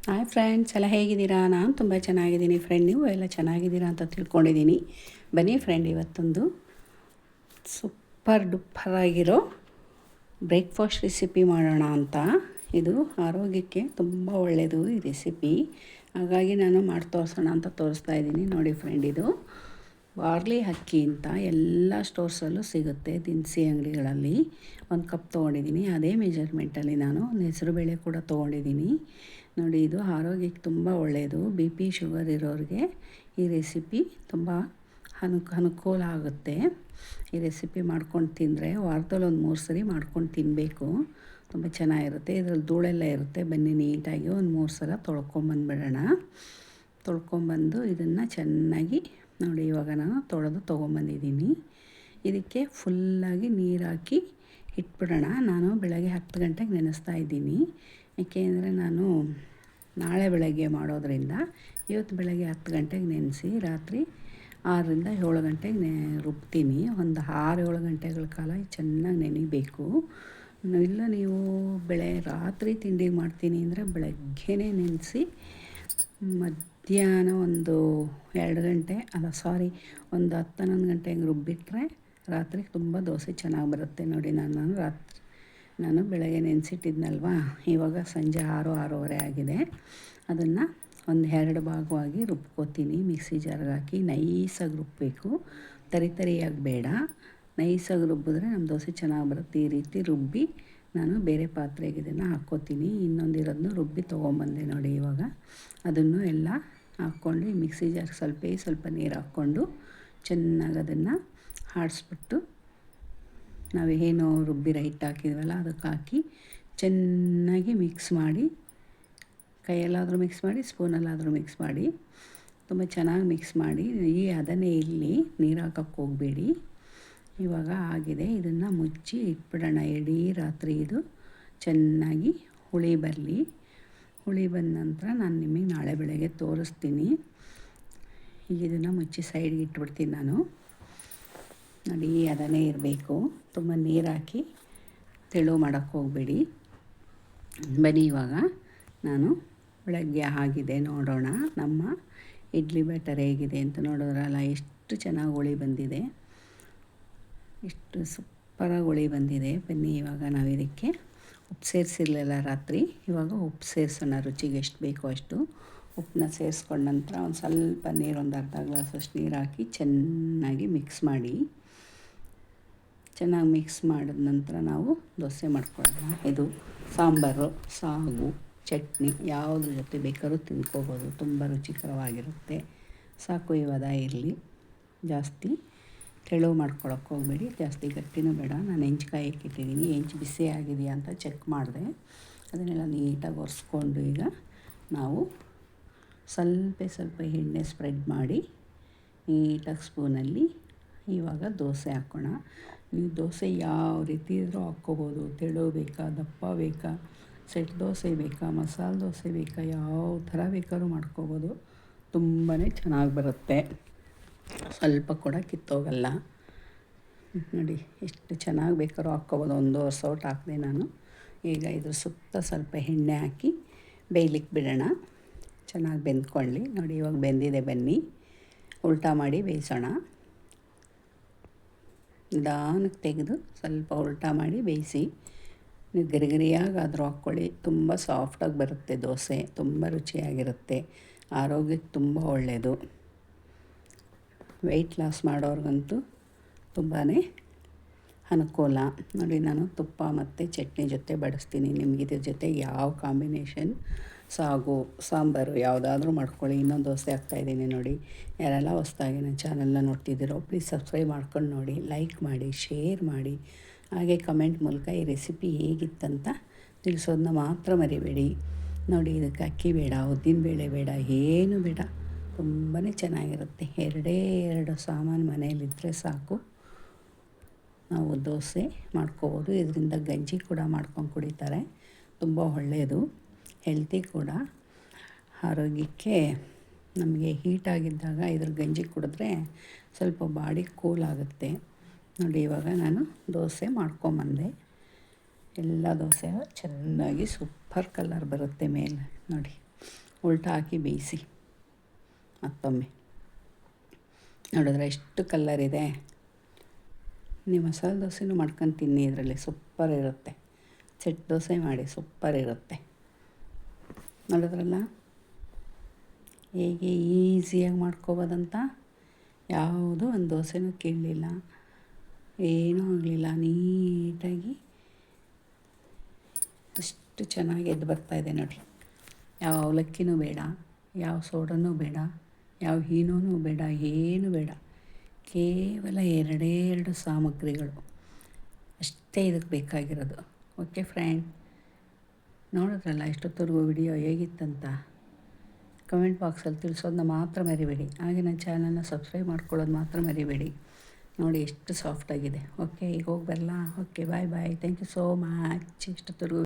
Hi friends, ಎಲ್ಲ ಹೇಗಿದ್ದೀರಾ? ನಾನು ತುಂಬ ಚೆನ್ನಾಗಿದ್ದೀನಿ ಫ್ರೆಂಡ್. ನೀವು ಎಲ್ಲ ಚೆನ್ನಾಗಿದ್ದೀರಾ ಅಂತ ತಿಳ್ಕೊಂಡಿದ್ದೀನಿ. ಬನ್ನಿ ಫ್ರೆಂಡ್, ಇವತ್ತೊಂದು ಸೂಪರ್ ಆಗಿರೋ ಬ್ರೇಕ್ಫಾಸ್ಟ್ ರೆಸಿಪಿ ಮಾಡೋಣ ಅಂತ. ಇದು ಆರೋಗ್ಯಕ್ಕೆ ತುಂಬ ಒಳ್ಳೆಯದು ಈ ರೆಸಿಪಿ. ಹಾಗಾಗಿ ನಾನು ಮಾಡಿ ತೋರಿಸೋಣ ಅಂತ ತೋರಿಸ್ತಾ ಇದ್ದೀನಿ. ನೋಡಿ ಫ್ರೆಂಡ್, ಇದು ಬಾರ್ಲಿ ಅಕ್ಕಿ ಅಂತ ಎಲ್ಲ ಸ್ಟೋರ್ಸಲ್ಲೂ ಸಿಗುತ್ತೆ, ದಿನಸಿ ಅಂಗಡಿಗಳಲ್ಲಿ. 1 ಕಪ್ ತೊಗೊಂಡಿದ್ದೀನಿ. ಅದೇ ಮೆಜರ್ಮೆಂಟಲ್ಲಿ ನಾನು ಹೆಸರುಬೇಳೆ ಕೂಡ ತೊಗೊಂಡಿದ್ದೀನಿ. ನೋಡಿ, ಇದು ಆರೋಗ್ಯಕ್ಕೆ ತುಂಬ ಒಳ್ಳೆಯದು. ಬಿ ಪಿ ಶುಗರ್ ಇರೋರಿಗೆ ಈ ರೆಸಿಪಿ ತುಂಬ ಅನುಕೂಲ ಆಗುತ್ತೆ. ಈ ರೆಸಿಪಿ ಮಾಡ್ಕೊಂಡು ತಿಂದರೆ ವಾರದಲ್ಲಿ ಒಂದು 3 ಸರಿ ಮಾಡ್ಕೊಂಡು ತಿನ್ನಬೇಕು. ತುಂಬ ಚೆನ್ನಾಗಿರುತ್ತೆ. ಇದರಲ್ಲಿ ಧೂಳೆಲ್ಲ ಇರುತ್ತೆ. ಬನ್ನಿ, ನೀಟಾಗಿ ಒಂದು 3 ಸಲ ತೊಳ್ಕೊಂಬಂದುಬಿಡೋಣ. ತೊಳ್ಕೊಂಬಂದು ಇದನ್ನು ಚೆನ್ನಾಗಿ ನೋಡಿ, ಇವಾಗ ನಾನು ತೊಗೊಂಬಂದಿದ್ದೀನಿ. ಇದಕ್ಕೆ ಫುಲ್ಲಾಗಿ ನೀರು ಹಾಕಿ ಇಟ್ಬಿಡೋಣ. ನಾನು ಬೆಳಗ್ಗೆ 10 ಗಂಟೆಗೆ ನೆನೆಸ್ತಾ ಇದ್ದೀನಿ. ಏಕೆಂದರೆ ನಾನು ನಾಳೆ ಬೆಳಗ್ಗೆ ಮಾಡೋದ್ರಿಂದ ಇವತ್ತು ಬೆಳಗ್ಗೆ 10 ಗಂಟೆಗೆ ನೆನೆಸಿ ರಾತ್ರಿ 6ರಿಂದ 7 ಗಂಟೆಗೆ ರುಬ್ತೀನಿ. ಒಂದು 6-7 ಗಂಟೆಗಳ ಕಾಲ ಚೆನ್ನಾಗಿ ನೆನಿಬೇಕು. ಇಲ್ಲ ನೀವು ರಾತ್ರಿ ತಿಂಡಿ ಮಾಡ್ತೀನಿ ಅಂದರೆ ಬೆಳಗ್ಗೆನೇ ನೆನೆಸಿ ಮಧ್ಯಾಹ್ನ ಒಂದು 2 ಗಂಟೆ ಒಂದು 10-11 ಗಂಟೆಗೆ ರುಬ್ಬಿಟ್ರೆ ರಾತ್ರಿ ತುಂಬ ದೋಸೆ ಚೆನ್ನಾಗಿ ಬರುತ್ತೆ. ನೋಡಿ, ನಾನು ಬೆಳಗ್ಗೆ ನೆನೆಸಿಟ್ಟಿದ್ನಲ್ವ, ಇವಾಗ ಸಂಜೆ 6-6:30 ಆಗಿದೆ. ಅದನ್ನು ಒಂದು 2 ಭಾಗವಾಗಿ ರುಬ್ಕೋತೀನಿ. ಮಿಕ್ಸಿ ಜಾರ್ಗೆ ಹಾಕಿ ನೈಸಾಗಿ ರುಬ್ಬಬೇಕು. ತರಿಯಾಗಿ ಬೇಡ, ನೈಸಾಗಿ ರುಬ್ಬಿದ್ರೆ ನಮ್ಮ ದೋಸೆ ಚೆನ್ನಾಗಿ ಬರುತ್ತೆ. ಈ ರೀತಿ ರುಬ್ಬಿ ನಾನು ಬೇರೆ ಪಾತ್ರೆಗೆ ಇದನ್ನು ಹಾಕ್ಕೋತೀನಿ. ಇನ್ನೊಂದಿರೋದನ್ನು ರುಬ್ಬಿ ತೊಗೊಂಬಂದೆ ನೋಡಿ. ಇವಾಗ ಅದನ್ನು ಎಲ್ಲ ಹಾಕ್ಕೊಂಡು ಈ ಮಿಕ್ಸಿ ಜಾರ್ಗೆ ಸ್ವಲ್ಪ ನೀರು ಹಾಕ್ಕೊಂಡು ಚೆನ್ನಾಗಿ ಅದನ್ನು ಆಡಿಸ್ಬಿಟ್ಟು ನಾವೇನು ರುಬ್ಬಿರೋ ಹಿಟ್ಟು ಹಾಕಿದ್ವಲ್ಲ ಅದಕ್ಕೆ ಹಾಕಿ ಚೆನ್ನಾಗಿ ಮಿಕ್ಸ್ ಮಾಡಿ, ಕೈಯಲ್ಲಾದರೂ ಮಿಕ್ಸ್ ಮಾಡಿ, ಸ್ಪೂನಲ್ಲಾದರೂ ಮಿಕ್ಸ್ ಮಾಡಿ, ತುಂಬ ಚೆನ್ನಾಗಿ ಮಿಕ್ಸ್ ಮಾಡಿ. ಅದನ್ನೇ ಇಲ್ಲಿ ನೀರು ಹಾಕೋಕ್ಕೆ ಹೋಗಬೇಡಿ. ಇವಾಗ ಆಗಿದೆ. ಇದನ್ನು ಮುಚ್ಚಿ ಇಟ್ಬಿಡೋಣ. ಇಡೀ ರಾತ್ರಿ ಇದು ಚೆನ್ನಾಗಿ ಹುಳಿ ಬರಲಿ. ಹುಳಿ ಬಂದ ನಂತರ ನಾನು ನಿಮಗೆ ನಾಳೆ ಬೆಳಗ್ಗೆ ತೋರಿಸ್ತೀನಿ. ಈಗ ಇದನ್ನು ಮುಚ್ಚಿ ಸೈಡ್ಗೆ ಇಟ್ಬಿಡ್ತೀನಿ ನಾನು. ನೋಡಿ, ಅದನ್ನೇ ಇರಬೇಕು. ತುಂಬ ನೀರು ಹಾಕಿ ತೆಳು ಮಾಡೋಕ್ಕೆ ಹೋಗಬೇಡಿ. ಬನ್ನಿ, ಇವಾಗ ನಾನು ಬೆಳಗ್ಗೆ ಆಗಿದೆ ನೋಡೋಣ. ನಮ್ಮ ಇಡ್ಲಿ ಬ್ಯಾಟರ್ ಹೇಗಿದೆ ಅಂತ ನೋಡಿದ್ರಲ್ಲ, ಎಷ್ಟು ಚೆನ್ನಾಗಿ ಹುಳಿ ಬಂದಿದೆ, ಎಷ್ಟು ಸೂಪರಾಗಿ ಹುಳಿ ಬಂದಿದೆ. ಬನ್ನಿ, ಇವಾಗ ನಾವು ಇದಕ್ಕೆ ಉಪ್ಪು ಸೇರಿಸಿರಲಿಲ್ಲ ರಾತ್ರಿ. ಇವಾಗ ಉಪ್ಪು ಸೇರಿಸೋಣ. ರುಚಿಗೆ ಎಷ್ಟು ಬೇಕೋ ಅಷ್ಟು ಉಪ್ಪನ್ನ ಸೇರಿಸ್ಕೊಂಡ ನಂತರ ಒಂದು ಸ್ವಲ್ಪ ನೀರು, ಒಂದು ಅರ್ಧ ಗ್ಲಾಸಷ್ಟು ನೀರು ಹಾಕಿ ಚೆನ್ನಾಗಿ ಮಿಕ್ಸ್ ಮಾಡಿ. ಚೆನ್ನಾಗಿ ಮಿಕ್ಸ್ ಮಾಡಿದ ನಂತರ ನಾವು ದೋಸೆ ಮಾಡ್ಕೊಳ್ಳೋಣ. ಇದು ಸಾಂಬಾರು, ಸಾಗು, ಚಟ್ನಿ ಯಾವುದ್ರ ಜೊತೆ ಬೇಕಾದ್ರೂ ತಿನ್ಕೋಬೋದು. ತುಂಬ ರುಚಿಕರವಾಗಿರುತ್ತೆ. ಸಾಕು, ಇವಾಗ ಇರಲಿ. ಜಾಸ್ತಿ ತೆಳು ಮಾಡ್ಕೊಳಕ್ಕೆ ಹೋಗಬೇಡಿ, ಜಾಸ್ತಿ ಗಟ್ಟಿನೂ ಬೇಡ. ನಾನು ಹೆಂಚ್ಕಾಯಿ ಇಟ್ಟಿದ್ದೀನಿ. ಹೆಂಚು ಬಿಸಿ ಆಗಿದೆಯಾ ಅಂತ ಚೆಕ್ ಮಾಡಿದೆ. ಅದನ್ನೆಲ್ಲ ನೀಟಾಗಿ ಒರೆಸ್ಕೊಂಡು ಈಗ ನಾವು ಸ್ವಲ್ಪ ಎಣ್ಣೆ ಸ್ಪ್ರೆಡ್ ಮಾಡಿ ನೀಟಾಗಿ ಸ್ಪೂನಲ್ಲಿ ಇವಾಗ ದೋಸೆ ಹಾಕೋಣ. ನೀವು ದೋಸೆ ಯಾವ ರೀತಿ ಇದ್ರೂ ಹಾಕ್ಕೋಬೋದು. ತೆಳು ಬೇಕಾ, ದಪ್ಪ ಬೇಕಾ, ಸೆಟ್ ದೋಸೆ ಬೇಕಾ, ಮಸಾಲೆ ದೋಸೆ ಬೇಕಾ, ಯಾವ ಥರ ಬೇಕಾದ್ರೂ ಮಾಡ್ಕೋಬೋದು. ತುಂಬಾ ಚೆನ್ನಾಗಿ ಬರುತ್ತೆ. ಸ್ವಲ್ಪ ಕೂಡ ಕಿತ್ತೋಗಲ್ಲ. ನೋಡಿ, ಎಷ್ಟು ಚೆನ್ನಾಗಿ ಬೇಕಾದ್ರೂ ಹಾಕ್ಕೋಬೋದು. 1 ಸೌಟ್ ಹಾಕಿದೆ ನಾನು. ಈಗ ಇದ್ರ ಸುತ್ತ ಸ್ವಲ್ಪ ಎಣ್ಣೆ ಹಾಕಿ ಬೇಯಲಿಕ್ಕೆ ಬಿಡೋಣ. ಚೆನ್ನಾಗಿ ಬೆಂದ್ಕೊಳ್ಳಿ. ನೋಡಿ, ಇವಾಗ ಬೆಂದಿದೆ. ಬನ್ನಿ, ಉಲ್ಟಾ ಮಾಡಿ ಬೇಯಿಸೋಣ. ನಿಧಾನಕ್ಕೆ ತೆಗೆದು ಸ್ವಲ್ಪ ಉಲ್ಟಾ ಮಾಡಿ ಬೇಯಿಸಿ. ನೀವು ಗರಿಗರಿಯಾಗಾದರೂ ಹಾಕ್ಕೊಳ್ಳಿ. ತುಂಬ ಸಾಫ್ಟಾಗಿ ಬರುತ್ತೆ ದೋಸೆ. ತುಂಬ ರುಚಿಯಾಗಿರುತ್ತೆ. ಆರೋಗ್ಯಕ್ಕೆ ತುಂಬ ಒಳ್ಳೆಯದು. ವೆಯ್ಟ್ ಲಾಸ್ ಮಾಡೋರಿಗಂತೂ ತುಂಬಾ ಅನುಕೂಲ. ನೋಡಿ, ನಾನು ತುಪ್ಪ ಮತ್ತು ಚಟ್ನಿ ಜೊತೆ ಬಡಿಸ್ತೀನಿ. ನಿಮಗೆ ಇದ್ರ ಜೊತೆ ಯಾವ ಕಾಂಬಿನೇಷನ್, ಸಾಗು, ಸಾಂಬಾರು ಯಾವುದಾದ್ರೂ ಮಾಡ್ಕೊಳ್ಳಿ. ಇನ್ನೊಂದು ದೋಸೆ ಹಾಕ್ತಾಯಿದ್ದೀನಿ ನೋಡಿ. ಯಾರೆಲ್ಲ ಹೊಸ್ದಾಗಿ ನನ್ನ ಚಾನಲ್ನ ನೋಡ್ತಿದ್ದೀರೋ ಪ್ಲೀಸ್ ಸಬ್ಸ್ಕ್ರೈಬ್ ಮಾಡ್ಕೊಂಡು ನೋಡಿ, ಲೈಕ್ ಮಾಡಿ, ಶೇರ್ ಮಾಡಿ, ಹಾಗೆ ಕಮೆಂಟ್ ಮೂಲಕ ಈ ರೆಸಿಪಿ ಹೇಗಿತ್ತಂತ ತಿಳಿಸೋದನ್ನ ಮಾತ್ರ ಮರಿಬೇಡಿ. ನೋಡಿ, ಇದಕ್ಕೆ ಅಕ್ಕಿ ಬೇಡ, ಉದ್ದಿನಬೇಳೆ ಬೇಡ, ಏನೂ ಬೇಡ. ತುಂಬಾ ಚೆನ್ನಾಗಿರುತ್ತೆ. 2 ಸಾಮಾನು ಮನೆಯಲ್ಲಿದ್ದರೆ ಸಾಕು, ನಾವು ದೋಸೆ ಮಾಡ್ಕೋಬೋದು. ಇದರಿಂದ ಗಂಜಿ ಕೂಡ ಮಾಡ್ಕೊಂಡು ಕುಡಿತಾರೆ. ತುಂಬ ಒಳ್ಳೆಯದು, ಹೆಲ್ತಿ ಕೂಡ. ಆರೋಗ್ಯಕ್ಕೆ ನಮಗೆ ಹೀಟಾಗಿದ್ದಾಗ ಇದ್ರ ಗಂಜಿ ಕುಡಿದ್ರೆ ಸ್ವಲ್ಪ ಬಾಡಿ ಕೂಲ್ ಆಗುತ್ತೆ. ನೋಡಿ, ಇವಾಗ ನಾನು ದೋಸೆ ಮಾಡ್ಕೊಂಬಂದೆ. ಎಲ್ಲ ದೋಸೆ ಚೆನ್ನಾಗಿ ಸೂಪರ್ ಕಲರ್ ಬರುತ್ತೆ ಮೇಲೆ ನೋಡಿ. ಉಲ್ಟಾ ಹಾಕಿ ಬೇಯಿಸಿ ಮತ್ತೊಮ್ಮೆ. ನೋಡಿದ್ರೆ ಎಷ್ಟು ಕಲ್ಲರ್ ಇದೆ. ನೀವು ಮಸಾಲೆ ದೋಸೆನೂ ಮಾಡ್ಕೊಂಡು ತಿನ್ನಿ, ಇದರಲ್ಲಿ ಸೂಪರ್ ಇರುತ್ತೆ. ಸೆಟ್ ದೋಸೆ ಮಾಡಿ, ಸೂಪರ್ ಇರುತ್ತೆ. ನೋಡಿದ್ರಲ್ಲ ಹೇಗೆ ಈಸಿಯಾಗಿ ಮಾಡ್ಕೊಬೋದಂತ. ಯಾವುದೂ ಒಂದು ದೋಸೆನೂ ಕೀಳಲಿಲ್ಲ, ಏನೂ ಆಗಲಿಲ್ಲ. ನೀಟಾಗಿ ಅಷ್ಟು ಚೆನ್ನಾಗಿ ಎದ್ದು ಬರ್ತಾಯಿದೆ ನೋಡಿ. ಯಾವ ಅವಲಕ್ಕಿನೂ ಬೇಡ, ಯಾವ ಸೋಡನೂ ಬೇಡ, ಯಾವ ಹೀನೂ ಬೇಡ, ಏನೂ ಬೇಡ. ಕೇವಲ ಎರಡು ಸಾಮಗ್ರಿಗಳು ಅಷ್ಟೇ ಇದಕ್ಕೆ ಬೇಕಾಗಿರೋದು. ಓಕೆ ಫ್ರೆಂಡ್, ನೋಡಿದ್ರಲ್ಲ ಇಷ್ಟೊತ್ತವರೆಗೂ ವಿಡಿಯೋ ಹೇಗಿತ್ತಂತ ಕಮೆಂಟ್ ಬಾಕ್ಸಲ್ಲಿ ತಿಳಿಸೋದನ್ನ ಮಾತ್ರ ಮರಿಬೇಡಿ. ಹಾಗೆ ನನ್ನ ಚಾನಲ್ನ ಸಬ್ಸ್ಕ್ರೈಬ್ ಮಾಡ್ಕೊಳ್ಳೋದು ಮಾತ್ರ ಮರಿಬೇಡಿ. ನೋಡಿ ಎಷ್ಟು ಸಾಫ್ಟಾಗಿದೆ. ಓಕೆ, ಈಗ ಹೋಗಿ ಬರಲಾ? Okay, bye bye. Thank you so much ಇಷ್ಟೊತ್ತವರೆಗೂ